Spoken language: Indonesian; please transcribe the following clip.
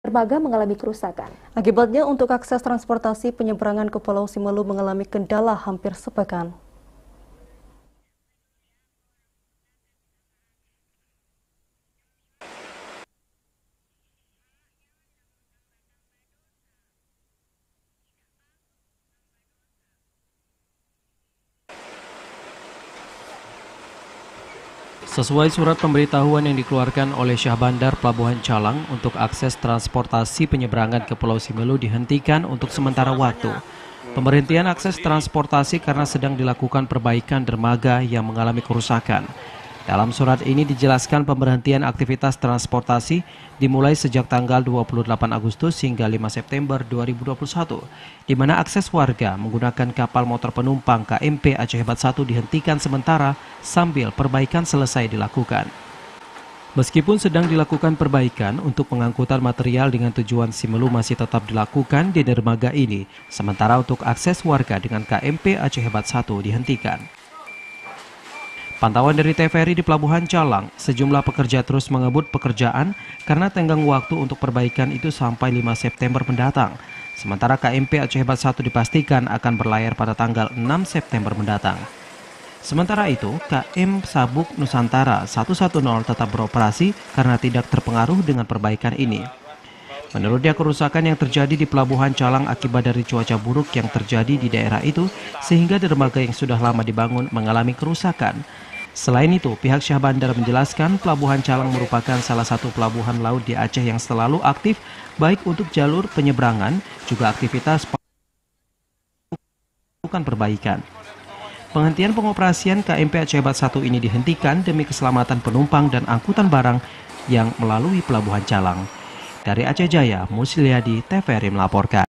dermaga mengalami kerusakan. Akibatnya untuk akses transportasi penyeberangan ke Pulau Simelu mengalami kendala hampir sepekan. Sesuai surat pemberitahuan yang dikeluarkan oleh Syah Bandar Pelabuhan Calang untuk akses transportasi penyeberangan ke Pulau Simelu dihentikan untuk sementara waktu. Pemberhentian akses transportasi karena sedang dilakukan perbaikan dermaga yang mengalami kerusakan. Dalam surat ini dijelaskan pemberhentian aktivitas transportasi dimulai sejak tanggal 28 Agustus hingga 5 September 2021, di mana akses warga menggunakan kapal motor penumpang KMP Aceh Hebat 1 dihentikan sementara sambil perbaikan selesai dilakukan. Meskipun sedang dilakukan perbaikan untuk pengangkutan material dengan tujuan Simelu masih tetap dilakukan di dermaga ini, sementara untuk akses warga dengan KMP Aceh Hebat 1 dihentikan. Pantauan dari TVRI di Pelabuhan Calang, sejumlah pekerja terus mengebut pekerjaan karena tenggang waktu untuk perbaikan itu sampai 5 September mendatang. Sementara KMP Aceh Hebat 1 dipastikan akan berlayar pada tanggal 6 September mendatang. Sementara itu, KM Sabuk Nusantara 110 tetap beroperasi karena tidak terpengaruh dengan perbaikan ini. Menurutnya, kerusakan yang terjadi di Pelabuhan Calang akibat dari cuaca buruk yang terjadi di daerah itu, sehingga dermaga yang sudah lama dibangun mengalami kerusakan. Selain itu, pihak Syah Bandar menjelaskan Pelabuhan Calang merupakan salah satu pelabuhan laut di Aceh yang selalu aktif, baik untuk jalur penyeberangan, juga aktivitas melakukan perbaikan. Penghentian pengoperasian KMP Aceh Hebat 1 ini dihentikan demi keselamatan penumpang dan angkutan barang yang melalui Pelabuhan Calang. Dari Aceh Jaya, Musliadi, TVRI melaporkan.